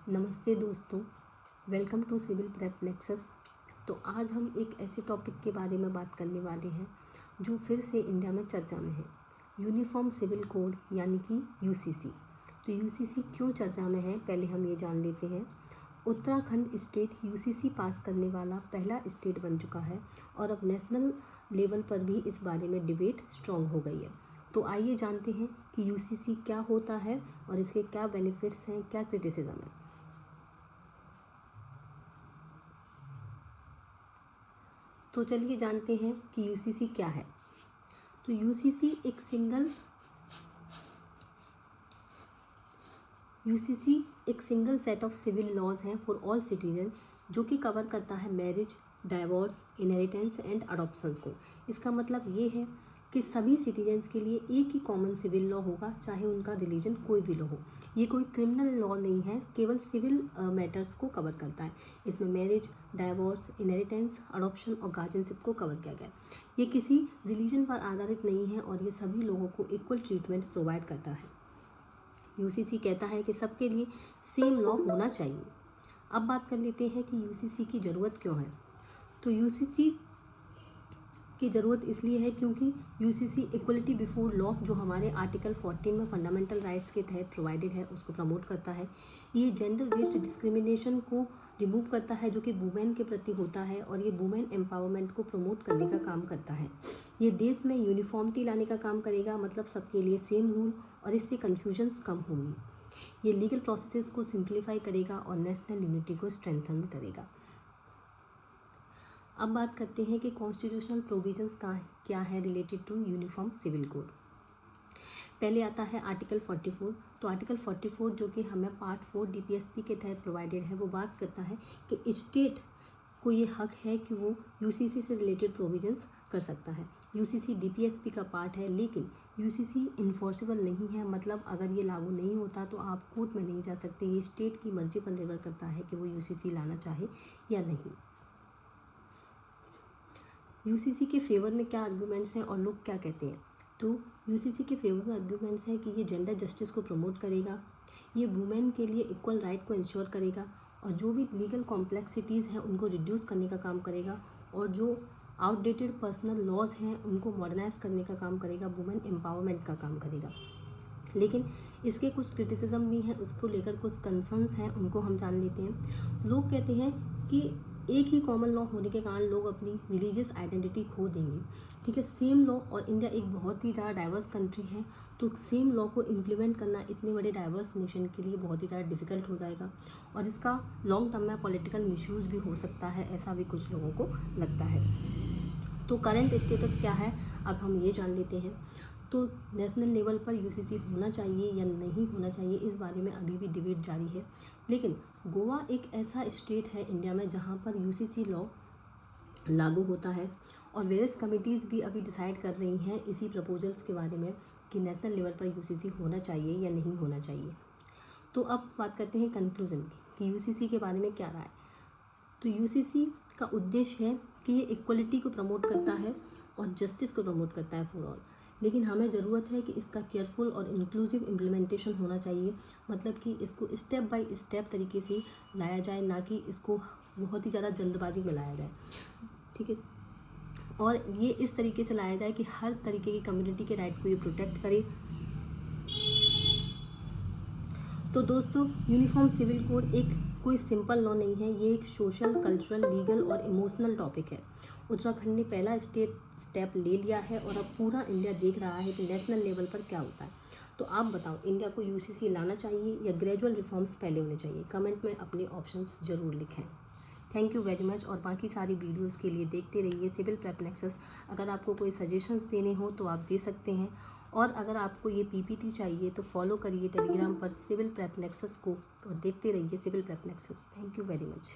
नमस्ते दोस्तों, welcome to Civil Prep Nexus. तो आज हम एक ऐसे टॉपिक के बारे में बात करने वाले हैं जो फिर से इंडिया में चर्चा में है, यूनिफॉर्म सिविल कोड यानी कि यूसीसी। तो यूसीसी क्यों चर्चा में है, पहले हम ये जान लेते हैं। उत्तराखंड स्टेट यूसीसी पास करने वाला पहला स्टेट बन चुका है और अब नेशनल लेवल पर भी इस बारे में डिबेट स्ट्रॉन्ग हो गई है। तो आइए जानते हैं कि यूसीसी क्या होता है और इसके क्या बेनिफिट्स हैं, क्या क्रिटिसिज्म है। तो चलिए जानते हैं कि यूसीसी क्या है। तो यूसीसी एक single set of civil laws हैं फॉर ऑल सिटीजन, जो कि कवर करता है marriage, divorce, inheritance and adoptions को। इसका मतलब ये है कि सभी सिटीजन्स के लिए एक ही कॉमन सिविल लॉ होगा, चाहे उनका रिलीजन कोई भी लॉ हो। ये कोई क्रिमिनल लॉ नहीं है, केवल सिविल मैटर्स को कवर करता है। इसमें मैरिज, डाइवोर्स, इनहेरिटेंस, अडॉप्शन और गार्जियनशिप को कवर किया गया है। ये किसी रिलीजन पर आधारित नहीं है और ये सभी लोगों को इक्वल ट्रीटमेंट प्रोवाइड करता है। यूसीसी कहता है कि सबके लिए सेम लॉ होना चाहिए। अब बात कर लेते हैं कि यूसीसी की ज़रूरत क्यों है। तो यूसीसी की ज़रूरत इसलिए है क्योंकि यूसीसी इक्वलिटी बिफोर लॉ, जो हमारे आर्टिकल 14 में फंडामेंटल राइट्स के तहत प्रोवाइडेड है, उसको प्रमोट करता है। ये जेंडर बेस्ड डिस्क्रिमिनेशन को रिमूव करता है, जो कि वुमेन के प्रति होता है, और ये वुमेन एम्पावरमेंट को प्रमोट करने का काम करता है। ये देश में यूनिफॉर्मिटी लाने का काम करेगा, मतलब सबके लिए सेम रूल, और इससे कन्फ्यूजन्स कम होंगी। ये लीगल प्रोसेसेस को सिंप्लीफाई करेगा और नेशनल यूनिटी को स्ट्रेंथन करेगा। अब बात करते हैं कि कॉन्स्टिट्यूशनल प्रोविजंस का क्या है related to uniform civil code. पहले आता है आर्टिकल 44। तो आर्टिकल 44 जो कि हमें पार्ट 4 डीपीएसपी के तहत प्रोवाइडेड है, वो बात करता है कि स्टेट को ये हक है कि वो यूसीसी से रिलेटेड प्रोविजंस कर सकता है। यूसीसी डीपीएसपी का पार्ट है, लेकिन यूसीसी इन्फोर्सेबल नहीं है, मतलब अगर ये लागू नहीं होता तो आप कोर्ट में नहीं जा सकते। ये स्टेट की मर्जी पर निर्भर करता है कि वो यूसीसी लाना चाहे या नहीं। यूसीसी के फेवर में क्या आर्ग्यूमेंट्स हैं और लोग क्या कहते हैं। तो यूसीसी के फेवर में आर्ग्यूमेंट्स हैं कि ये जेंडर जस्टिस को प्रमोट करेगा, ये वुमेन के लिए इक्वल राइट को इंश्योर करेगा, और जो भी लीगल कॉम्प्लेक्सिटीज़ हैं उनको रिड्यूस करने का काम करेगा, और जो आउटडेटेड पर्सनल लॉज हैं उनको मॉडर्नाइज करने का काम करेगा, वुमेन एम्पावरमेंट का काम करेगा। लेकिन इसके कुछ क्रिटिसिज्म भी हैं, उसको लेकर कुछ कंसर्न्स हैं, उनको हम जान लेते हैं। लोग कहते हैं कि एक ही कॉमन लॉ होने के कारण लोग अपनी रिलीजियस आइडेंटिटी खो देंगे। ठीक है, सेम लॉ, और इंडिया एक बहुत ही ज़्यादा डाइवर्स कंट्री है, तो सेम लॉ को इम्प्लीमेंट करना इतने बड़े डाइवर्स नेशन के लिए बहुत ही ज़्यादा डिफ़िकल्ट हो जाएगा, और इसका लॉन्ग टर्म में पॉलिटिकल मिसयूज़ भी हो सकता है, ऐसा भी कुछ लोगों को लगता है। तो करंट स्टेटस क्या है, अब हम ये जान लेते हैं। तो नेशनल लेवल पर यूसीसी होना चाहिए या नहीं होना चाहिए, इस बारे में अभी भी डिबेट जारी है। लेकिन गोवा एक ऐसा स्टेट है इंडिया में जहाँ पर यूसीसी लॉ लागू होता है, और वेरियस कमिटीज़ भी अभी डिसाइड कर रही हैं इसी प्रपोजल्स के बारे में कि नेशनल लेवल पर यूसीसी होना चाहिए या नहीं होना चाहिए। तो अब बात करते हैं कंक्लूजन की कि यूसीसी के बारे में क्या राय। तो यूसीसी का उद्देश्य है कि ये इक्वलिटी को प्रमोट करता है और जस्टिस को प्रमोट करता है फॉर ऑल। लेकिन हमें ज़रूरत है कि इसका केयरफुल और इंक्लूसिव इम्प्लीमेंटेशन होना चाहिए, मतलब कि इसको स्टेप बाय स्टेप तरीके से लाया जाए, ना कि इसको बहुत ही ज़्यादा जल्दबाजी में लाया जाए। ठीक है, और ये इस तरीके से लाया जाए कि हर तरीके की कम्युनिटी के राइट को ये प्रोटेक्ट करे। तो दोस्तों, यूनिफॉर्म सिविल कोड एक कोई सिंपल लॉ नहीं है, ये एक सोशल, कल्चरल, लीगल और इमोशनल टॉपिक है। उत्तराखंड ने पहला स्टेप ले लिया है, और अब पूरा इंडिया देख रहा है कि नेशनल लेवल पर क्या होता है। तो आप बताओ, इंडिया को यूसीसी लाना चाहिए या ग्रेजुअल रिफॉर्म्स पहले होने चाहिए? कमेंट में अपने ऑप्शंस ज़रूर लिखें। थैंक यू वेरी मच, और बाकी सारी वीडियोस के लिए देखते रहिए सिविल प्रेप नेक्सस। अगर आपको कोई सजेशंस देने हो तो आप दे सकते हैं, और अगर आपको ये पीपीटी चाहिए तो फॉलो करिए टेलीग्राम पर सिविल प्रेप नेक्सस को, और देखते रहिए Civil Prep Nexus. Thank you very much.